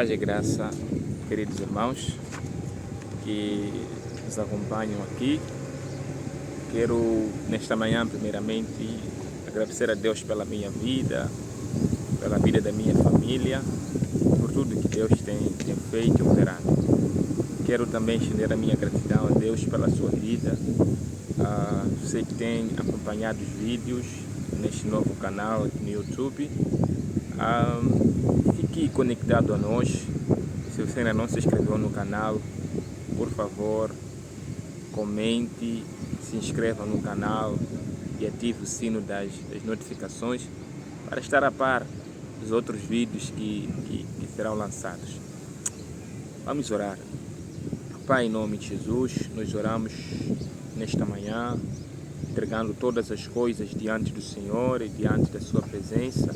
Paz e graça, queridos irmãos que nos acompanham aqui. Quero, nesta manhã, primeiramente, agradecer a Deus pela minha vida, pela vida da minha família, por tudo que Deus tem feito e operado. Quero também estender a minha gratidão a Deus pela sua vida. Você que tem acompanhado os vídeos neste novo canal aqui no YouTube. Fique conectado a nós. Se você ainda não se inscreveu no canal, por favor, comente, se inscreva no canal e ative o sino das notificações para estar a par dos outros vídeos que serão lançados. Vamos orar. Pai, em nome de Jesus, nós oramos nesta manhã, entregando todas as coisas diante do Senhor e diante da sua presença,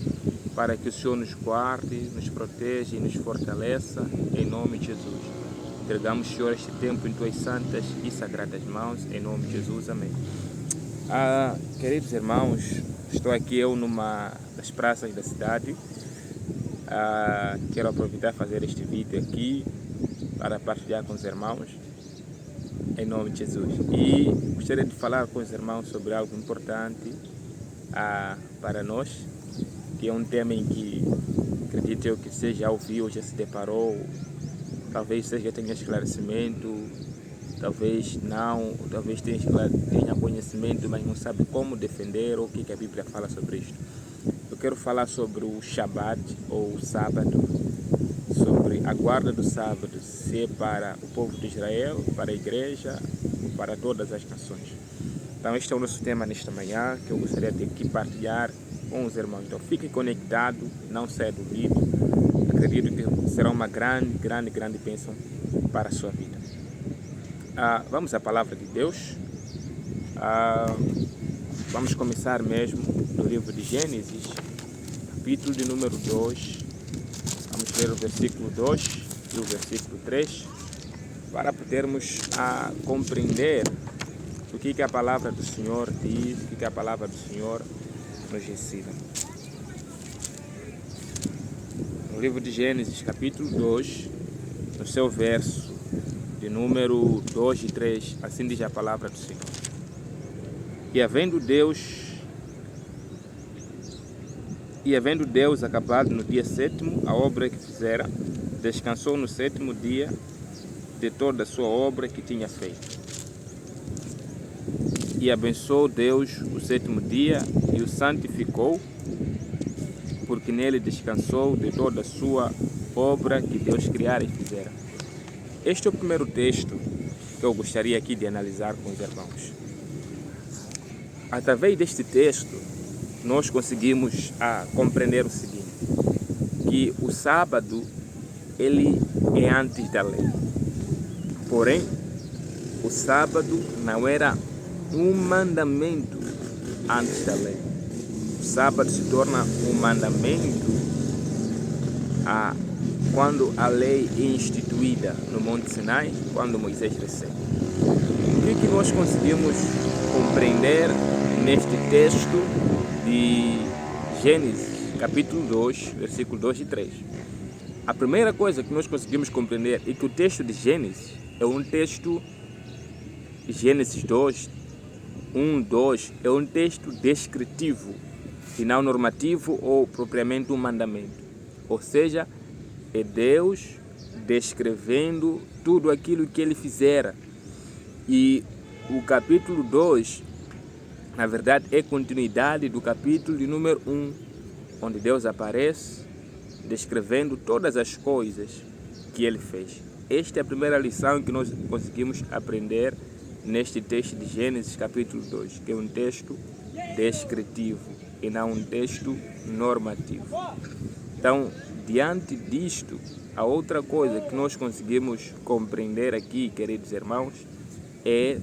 para que o Senhor nos guarde, nos proteja e nos fortaleça, em nome de Jesus. Entregamos, Senhor, este tempo em Tuas santas e sagradas mãos, em nome de Jesus, amém. Queridos irmãos, estou aqui numa das praças da cidade. Quero aproveitar e fazer este vídeo aqui para partilhar com os irmãos, em nome de Jesus. E gostaria de falar com os irmãos sobre algo importante para nós, que é um tema em que acredito eu que você já ouviu, já se deparou, talvez você já tenha esclarecimento, talvez não, talvez tenha conhecimento, mas não sabe como defender ou o que a Bíblia fala sobre isto. Eu quero falar sobre o Shabat, ou o sábado, sobre a guarda do sábado, se é para o povo de Israel, para a igreja, para todas as nações. Então este é o nosso tema nesta manhã, que eu gostaria de aqui partilhar com os irmãos. Então fique conectado, não saia do vídeo. Acredito que será uma grande bênção para a sua vida. Vamos à palavra de Deus. Vamos começar mesmo no livro de Gênesis, capítulo de número 2. Vamos ler o versículo 2 e o versículo 3 para podermos compreender o que a palavra do Senhor diz, o que a palavra do Senhor nos ensina. No livro de Gênesis, capítulo 2, no seu verso de número 2 e 3, assim diz a palavra do Senhor. E havendo Deus acabado no dia sétimo a obra que fizera, descansou no sétimo dia de toda a sua obra que tinha feito. E abençoou Deus o sétimo dia e o santificou, porque nele descansou de toda a sua obra que Deus criara e fizera. Este é o primeiro texto que eu gostaria aqui de analisar com os irmãos. Através deste texto, nós conseguimos compreender o seguinte, que o sábado, ele é antes da lei. Porém, o sábado não era um mandamento antes da lei. O sábado se torna um mandamento quando a lei é instituída no Monte Sinai, quando Moisés recebe. O que nós conseguimos compreender neste texto de Gênesis, capítulo 2, versículo 2 e 3? A primeira coisa que nós conseguimos compreender é que o texto de Gênesis é um texto, Gênesis 2, 1, 2, é um texto descritivo e não normativo ou propriamente um mandamento. Ou seja, é Deus descrevendo tudo aquilo que ele fizera. E o capítulo 2, na verdade, é continuidade do capítulo de número 1, onde Deus aparece descrevendo todas as coisas que ele fez. Esta é a primeira lição que nós conseguimos aprender neste texto de Gênesis capítulo 2, que é um texto descritivo e não um texto normativo. Então, diante disto, a outra coisa que nós conseguimos compreender aqui, queridos irmãos, é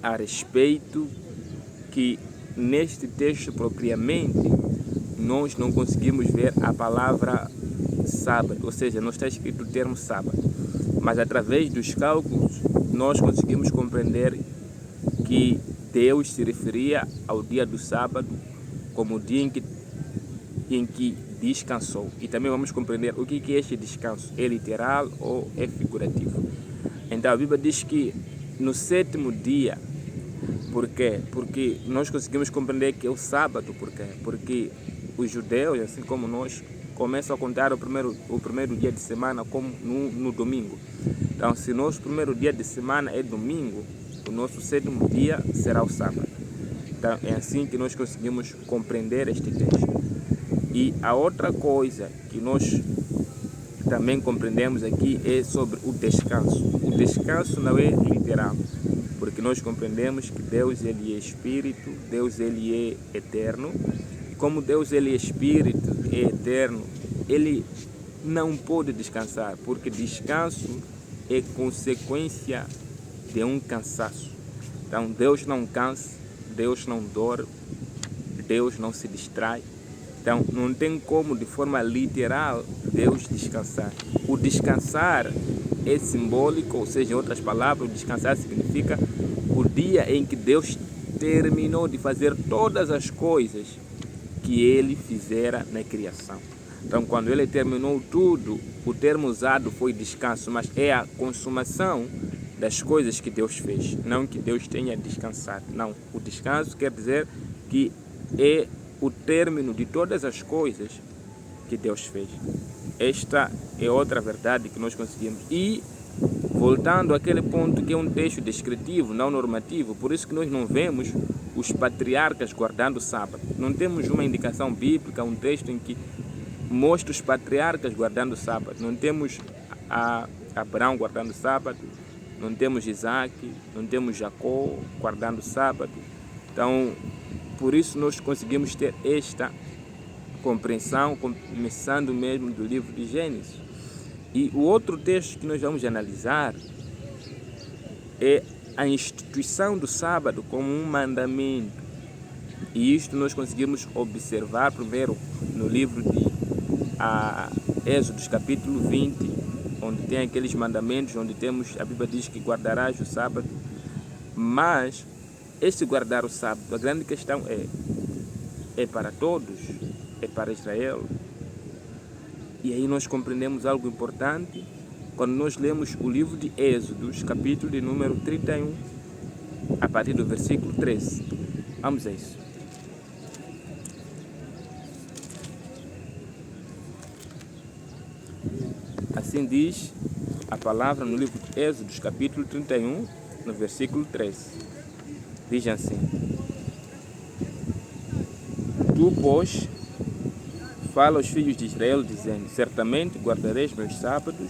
a respeito que neste texto propriamente nós não conseguimos ver a palavra sábado, ou seja, não está escrito o termo sábado, mas através dos cálculos nós conseguimos compreender que Deus se referia ao dia do sábado como o dia em que descansou. E também vamos compreender o que é este descanso. É literal ou é figurativo? Então a Bíblia diz que no 7º dia, por quê? Porque nós conseguimos compreender que é o sábado, por quê? Porque os judeus, assim como nós, começam a contar o primeiro dia de semana como no domingo. Então, se nosso primeiro dia de semana é domingo, o nosso 7º dia será o sábado. Então, é assim que nós conseguimos compreender este texto. E a outra coisa que nós também compreendemos aqui é sobre o descanso. O descanso não é literal, porque nós compreendemos que Deus ele é Espírito, Deus ele é eterno. E como Deus ele é Espírito, é eterno, ele não pode descansar, porque descanso é consequência de um cansaço. Então Deus não cansa, Deus não dorme, Deus não se distrai. Então não tem como de forma literal Deus descansar. O descansar é simbólico, ou seja, em outras palavras, o descansar significa o dia em que Deus terminou de fazer todas as coisas que ele fizera na criação. Então quando ele terminou tudo, o termo usado foi descanso, mas é a consumação das coisas que Deus fez, não que Deus tenha descansado. Não, o descanso quer dizer que é o término de todas as coisas que Deus fez. Esta é outra verdade que nós conseguimos. E voltando àquele ponto que é um texto descritivo, não normativo, por isso que nós não vemos os patriarcas guardando o sábado. Não temos uma indicação bíblica, um texto em que mostra os patriarcas guardando o sábado. Não temos Abraão guardando o sábado, não temos Isaac, não temos Jacó guardando o sábado. Então, por isso nós conseguimos ter esta compreensão, começando mesmo do livro de Gênesis. E o outro texto que nós vamos analisar é a instituição do sábado como um mandamento. E isto nós conseguimos observar primeiro no livro de Êxodo, capítulo 20, onde tem aqueles mandamentos, onde temos, a Bíblia diz que guardarás o sábado. Mas este guardar o sábado, a grande questão é para todos, é para Israel. E aí nós compreendemos algo importante quando nós lemos o livro de Êxodo, capítulo de número 31, a partir do versículo 13. Vamos a isso. Assim diz a palavra no livro de Êxodo, capítulo 31, no versículo 13. Diz assim: Tu, pois, fala aos filhos de Israel, dizendo: certamente guardareis meus sábados,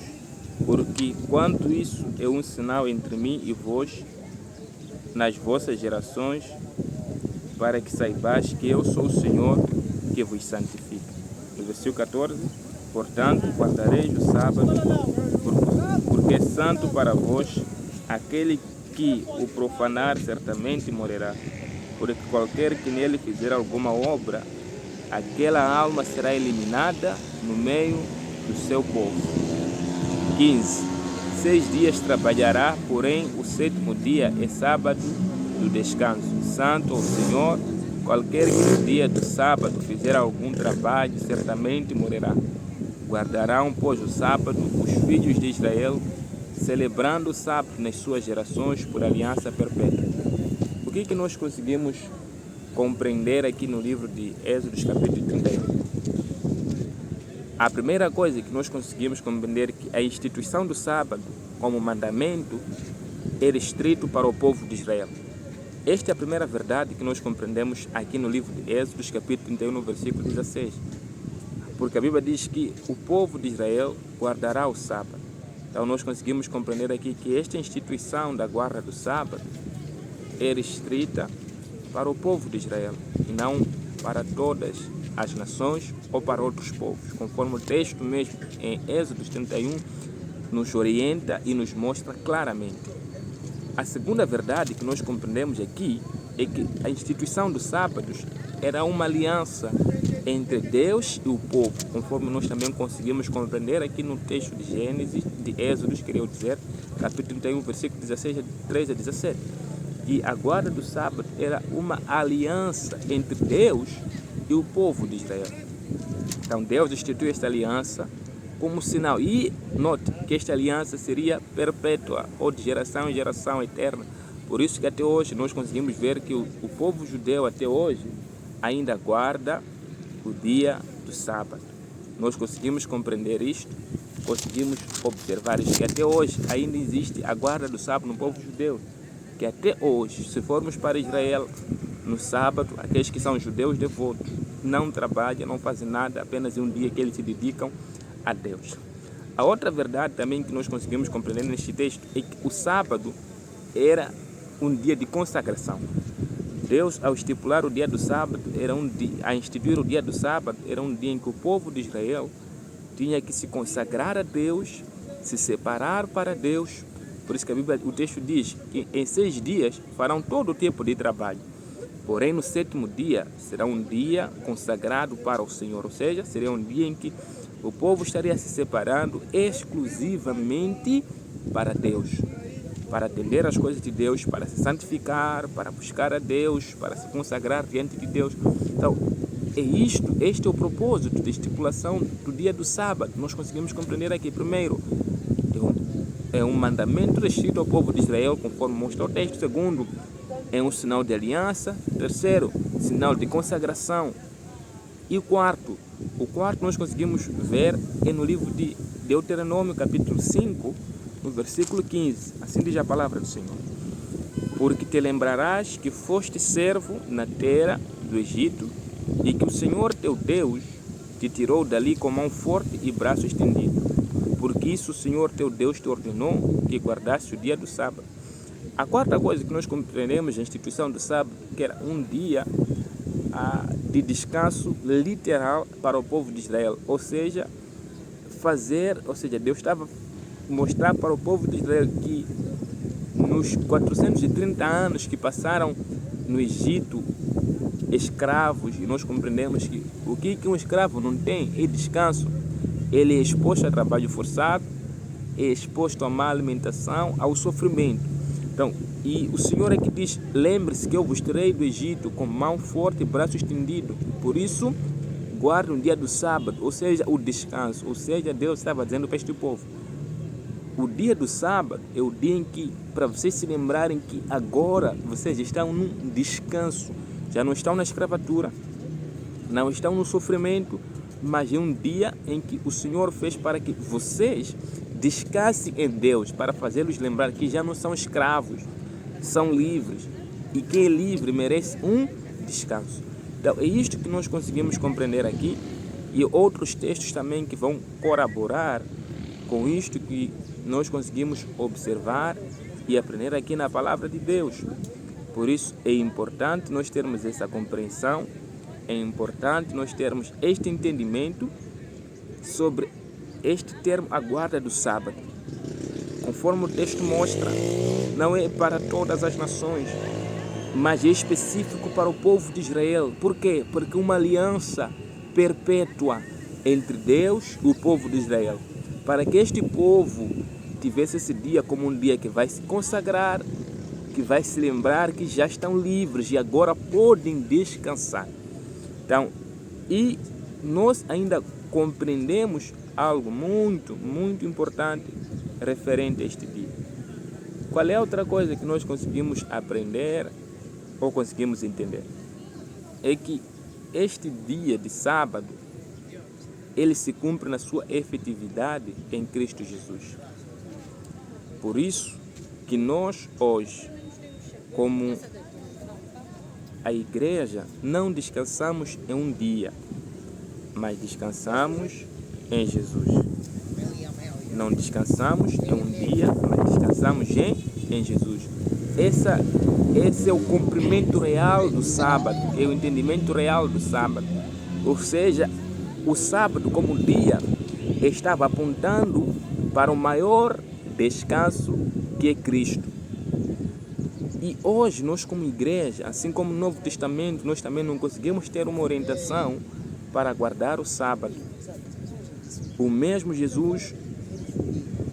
porque quanto isso é um sinal entre mim e vós, nas vossas gerações, para que saibais que eu sou o Senhor que vos santifica. No versículo 14: portanto, guardareis o sábado, porque é santo para vós. Aquele que o profanar certamente morrerá, porque qualquer que nele fizer alguma obra, aquela alma será eliminada no meio do seu povo. 15. 6 dias trabalhará, porém o 7º dia é sábado do descanso, santo ao Senhor. Qualquer que no dia do sábado fizer algum trabalho, certamente morrerá. Guardarão, pois, o sábado os filhos de Israel, celebrando o sábado nas suas gerações por aliança perpétua. O que nós conseguimos compreender aqui no livro de Êxodo, capítulo 31? A primeira coisa que nós conseguimos compreender é que a instituição do sábado como mandamento é restrito para o povo de Israel. Esta é a primeira verdade que nós compreendemos aqui no livro de Êxodo, capítulo 31, no versículo 16. Porque a Bíblia diz que o povo de Israel guardará o sábado. Então nós conseguimos compreender aqui que esta instituição da guarda do sábado é restrita para o povo de Israel e não para todas as nações ou para outros povos, conforme o texto mesmo em Êxodo 31 nos orienta e nos mostra claramente. A segunda verdade que nós compreendemos aqui é que a instituição dos sábados era uma aliança entre Deus e o povo, conforme nós também conseguimos compreender aqui no texto de Gênesis, de Êxodo, queria dizer, capítulo 31, versículo 16, 13 a 17. E a guarda do sábado era uma aliança entre Deus e o povo de Israel. Então Deus instituiu esta aliança como sinal. E note que esta aliança seria perpétua, ou de geração em geração, eterna. Por isso que até hoje nós conseguimos ver que o povo judeu até hoje ainda guarda o dia do sábado. Nós conseguimos compreender isto, conseguimos observar isto, que até hoje ainda existe a guarda do sábado no povo judeu. Que até hoje, se formos para Israel, no sábado, aqueles que são judeus devotos não trabalham, não fazem nada, apenas um dia que eles se dedicam a Deus. A outra verdade também que nós conseguimos compreender neste texto é que o sábado era um dia de consagração. Deus, ao estipular o dia do sábado, a instituir o dia do sábado, era um dia em que o povo de Israel tinha que se consagrar a Deus, se separar para Deus. Por isso que a Bíblia, o texto diz que em 6 dias farão todo tipo de trabalho. Porém, no 7º dia será um dia consagrado para o Senhor, ou seja, seria um dia em que o povo estaria se separando exclusivamente para Deus, para atender às coisas de Deus, para se santificar, para buscar a Deus, para se consagrar diante de Deus. Então, este é o propósito da estipulação do dia do sábado. Nós conseguimos compreender aqui, primeiro, é um mandamento restrito ao povo de Israel, conforme mostra o texto. Segundo, é um sinal de aliança. Terceiro, sinal de consagração. E o quarto nós conseguimos ver é no livro de Deuteronômio, capítulo 5, no versículo 15. Assim diz a palavra do Senhor. Porque te lembrarás que foste servo na terra do Egito, e que o Senhor teu Deus te tirou dali com mão forte e braço estendido. Porque isso o Senhor teu Deus te ordenou que guardasse o dia do sábado. A quarta coisa que nós compreendemos na instituição do sábado, que era um dia de descanso literal para o povo de Israel. Ou seja, Deus estava a mostrar para o povo de Israel que nos 430 anos que passaram no Egito, escravos, e nós compreendemos que o que um escravo não tem é descanso. Ele é exposto a trabalho forçado, é exposto a má alimentação, ao sofrimento. Então, e o Senhor é que diz: lembre-se que eu vos tirei do Egito com mão forte e braço estendido. Por isso, guarde um dia do sábado, ou seja, o descanso. Ou seja, Deus estava dizendo para este povo: o dia do sábado é o dia em que, para vocês se lembrarem que agora vocês estão num descanso, já não estão na escravatura, não estão no sofrimento, mas é um dia em que o Senhor fez para que vocês descansem em Deus, para fazê-los lembrar que já não são escravos, são livres, e quem é livre merece um descanso. Então é isto que nós conseguimos compreender aqui, e outros textos também que vão colaborar com isto que nós conseguimos observar e aprender aqui na palavra de Deus. Por isso é importante nós termos essa compreensão, é importante nós termos este entendimento sobre este termo, a guarda do sábado. Conforme o texto mostra, não é para todas as nações, mas é específico para o povo de Israel. Por quê? Porque uma aliança perpétua entre Deus e o povo de Israel. Para que este povo tivesse esse dia como um dia que vai se consagrar, que vai se lembrar que já estão livres e agora podem descansar. Então, e nós ainda compreendemos algo muito, muito importante referente a este dia. Qual é a outra coisa que nós conseguimos aprender ou conseguimos entender? É que este dia de sábado, ele se cumpre na sua efetividade em Cristo Jesus. Por isso que nós hoje, como a igreja, não descansamos em um dia, mas descansamos em Jesus. Não descansamos em um dia, mas descansamos em Jesus. Esse é o cumprimento real do sábado, é o entendimento real do sábado. Ou seja, o sábado como dia estava apontando para o maior descanso que é Cristo. E hoje nós como igreja, assim como no Novo Testamento, nós também não conseguimos ter uma orientação para guardar o sábado. O mesmo Jesus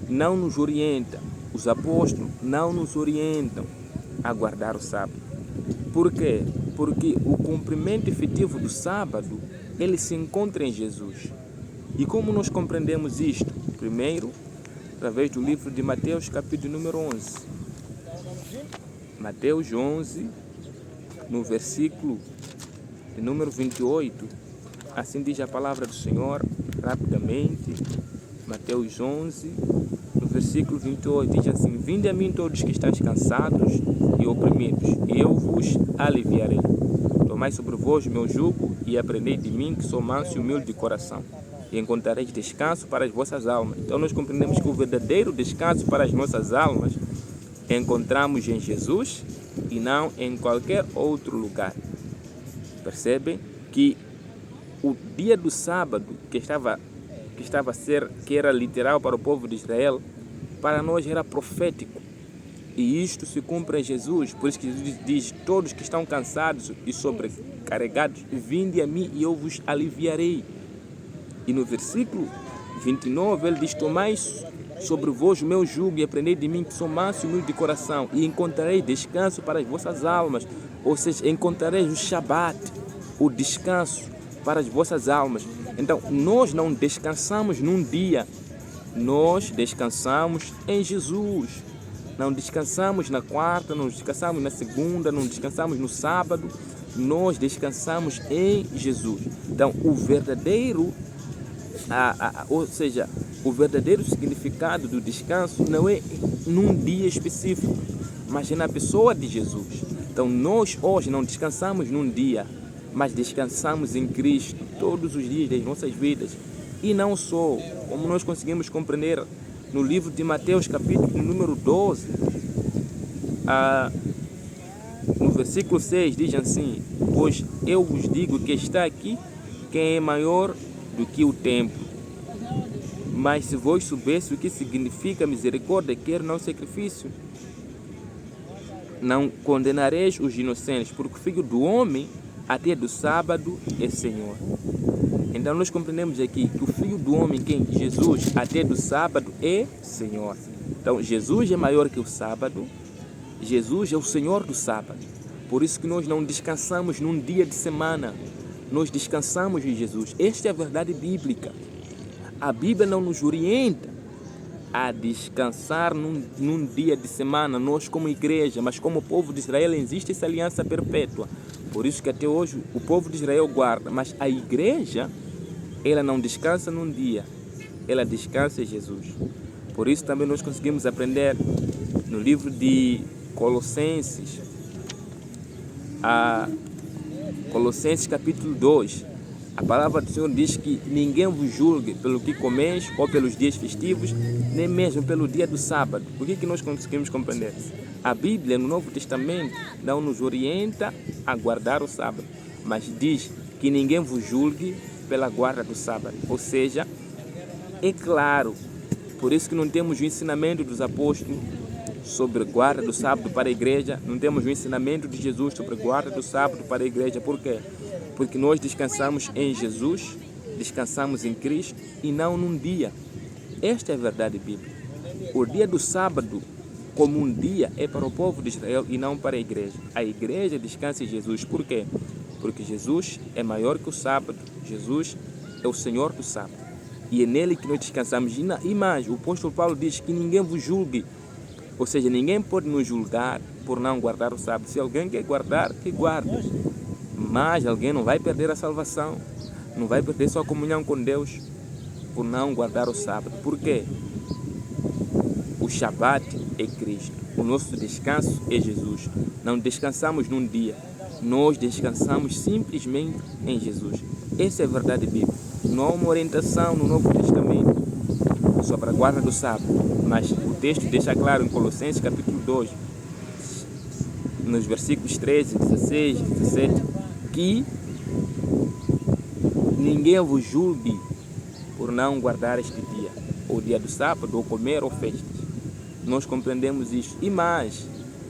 não nos orienta, os apóstolos não nos orientam a guardar o sábado. Por quê? Porque o cumprimento efetivo do sábado ele se encontra em Jesus. E como nós compreendemos isto? Primeiro, através do livro de Mateus, capítulo número 11. Mateus 11, no versículo de número 28, assim diz a palavra do Senhor, rapidamente. Mateus 11, no versículo 28, diz assim: Vinde a mim todos que estáis cansados e oprimidos, e eu vos aliviarei. Tomai sobre vós o meu jugo e aprendei de mim, que sou manso e humilde de coração, e encontrareis descanso para as vossas almas. Então nós compreendemos que o verdadeiro descanso para as nossas almas encontramos em Jesus e não em qualquer outro lugar. Percebem que o dia do sábado que era literal para o povo de Israel, para nós era profético. E isto se cumpre em Jesus. Por isso que Jesus diz: todos que estão cansados e sobrecarregados, vinde a mim e eu vos aliviarei. E no versículo 29 ele diz: tomai sobre vós o meu jugo e aprendei de mim, que sou manso e humilde de coração, e encontrareis descanso para as vossas almas. Ou seja, encontrareis o Shabat, o descanso para as vossas almas. Então nós não descansamos num dia, nós descansamos em Jesus. Não descansamos na quarta, não descansamos na segunda, não descansamos no sábado, nós descansamos em Jesus. Então o verdadeiro o verdadeiro significado do descanso não é num dia específico, mas é na pessoa de Jesus. Então nós hoje não descansamos num dia, mas descansamos em Cristo todos os dias das nossas vidas. E não só, como nós conseguimos compreender no livro de Mateus, capítulo número 12, no versículo 6, diz assim: pois eu vos digo que está aqui quem é maior do que o templo. Mas se vós soubesse o que significa misericórdia, quer não sacrifício, não condenareis os inocentes, porque o Filho do Homem até do sábado é Senhor. Então nós compreendemos aqui que o Filho do Homem, quem? Jesus, até do sábado é Senhor. Então Jesus é maior que o sábado, Jesus é o Senhor do sábado. Por isso que nós não descansamos num dia de semana, nós descansamos em Jesus. Esta é a verdade bíblica. A Bíblia não nos orienta a descansar num dia de semana, nós como igreja, mas como povo de Israel existe essa aliança perpétua. Por isso que até hoje o povo de Israel guarda, mas a igreja, ela não descansa num dia, ela descansa em Jesus. Por isso também nós conseguimos aprender no livro de Colossenses, Colossenses capítulo 2, a palavra do Senhor diz que ninguém vos julgue pelo que comeis ou pelos dias festivos, nem mesmo pelo dia do sábado. O que nós conseguimos compreender? A Bíblia no Novo Testamento não nos orienta a guardar o sábado, mas diz que ninguém vos julgue pela guarda do sábado. Ou seja, é claro, por isso que não temos o ensinamento dos apóstolos sobre guarda do sábado para a igreja, não temos o ensinamento de Jesus sobre guarda do sábado para a igreja. Por quê? Porque nós descansamos em Jesus, descansamos em Cristo e não num dia. Esta é a verdade bíblica. O dia do sábado, como um dia, é para o povo de Israel e não para a igreja. A igreja descansa em Jesus. Por quê? Porque Jesus é maior que o sábado. Jesus é o Senhor do sábado. E é nele que nós descansamos. E mais, o apóstolo Paulo diz que ninguém vos julgue. Ou seja, ninguém pode nos julgar por não guardar o sábado. Se alguém quer guardar, que guarde. Mas alguém não vai perder a salvação, não vai perder sua comunhão com Deus por não guardar o sábado. Por quê? O Shabat é Cristo, o nosso descanso é Jesus. Não descansamos num dia, nós descansamos simplesmente em Jesus. Essa é a verdade bíblica. Não há uma orientação no Novo Testamento sobre a guarda do sábado, mas o texto deixa claro em Colossenses capítulo 2, nos versículos 13, 16, 17, que ninguém vos julgue por não guardar este dia, ou dia do sábado, ou comer, ou festas. Nós compreendemos isso. E mais,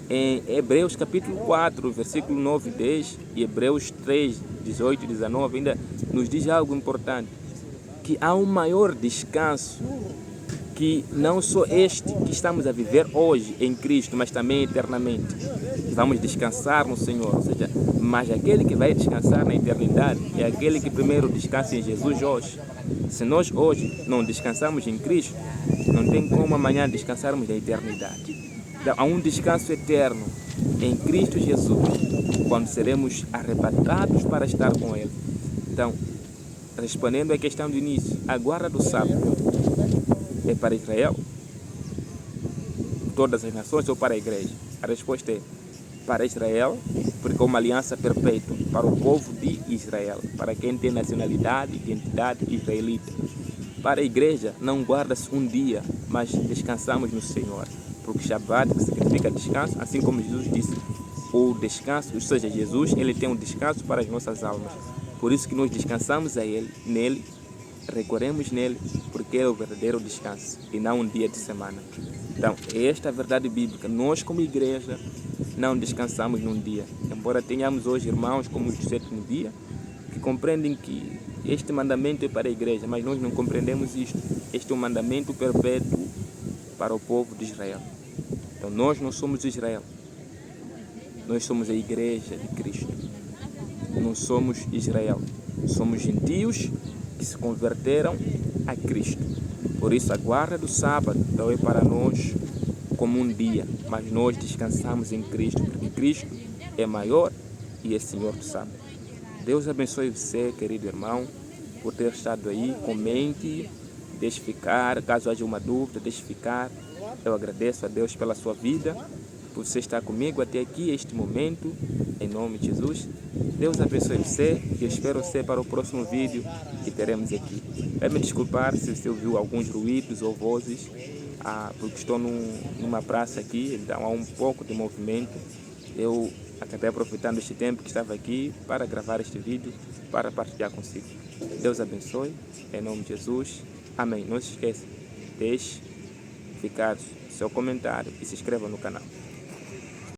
em Hebreus capítulo 4, versículo 9 e 10, e Hebreus 3, 18 e 19, ainda nos diz algo importante, que há um maior descanso que não só este que estamos a viver hoje em Cristo, mas também eternamente. Vamos descansar no Senhor, ou seja, mas aquele que vai descansar na eternidade é aquele que primeiro descansa em Jesus hoje. Se nós hoje não descansamos em Cristo, não tem como amanhã descansarmos na eternidade. Então, há um descanso eterno em Cristo Jesus, quando seremos arrebatados para estar com Ele. Então, respondendo à questão do início, a guarda do sábado é para Israel, todas as nações, ou para a igreja? A resposta é para Israel, porque é uma aliança perpétua para o povo de Israel, para quem tem nacionalidade, identidade israelita. Para a igreja não guarda-se um dia, mas descansamos no Senhor, porque Shabbat, que significa descanso, assim como Jesus disse, o descanso, ou seja, Jesus, ele tem um descanso para as nossas almas. Por isso que nós descansamos a Ele, nele, recorremos nele, porque é o verdadeiro descanso e não um dia de semana. Então, é esta a verdade bíblica. Nós, como igreja, não descansamos num dia. Embora tenhamos hoje irmãos como o sétimo dia, que compreendem que este mandamento é para a igreja, mas nós não compreendemos isto. Este é um mandamento perpétuo para o povo de Israel. Então, nós não somos Israel. Nós somos a igreja de Cristo. Não somos Israel. Somos gentios que se converteram a Cristo. Por isso a guarda do sábado não é para nós como um dia, mas nós descansamos em Cristo, porque Cristo é maior e é Senhor do sábado. Deus abençoe você, querido irmão, por ter estado aí. Comente, deixe ficar, caso haja uma dúvida, deixe ficar. Eu agradeço a Deus pela sua vida, por você estar comigo até aqui, este momento, em nome de Jesus. Deus abençoe você e eu espero você para o próximo vídeo que teremos aqui. Vai me desculpar se você ouviu alguns ruídos ou vozes, porque estou numa praça aqui, então há um pouco de movimento. Eu acabei aproveitando este tempo que estava aqui para gravar este vídeo, para partilhar consigo. Deus abençoe, em nome de Jesus. Amém. Não se esqueça, deixe ficar seu comentário e se inscreva no canal.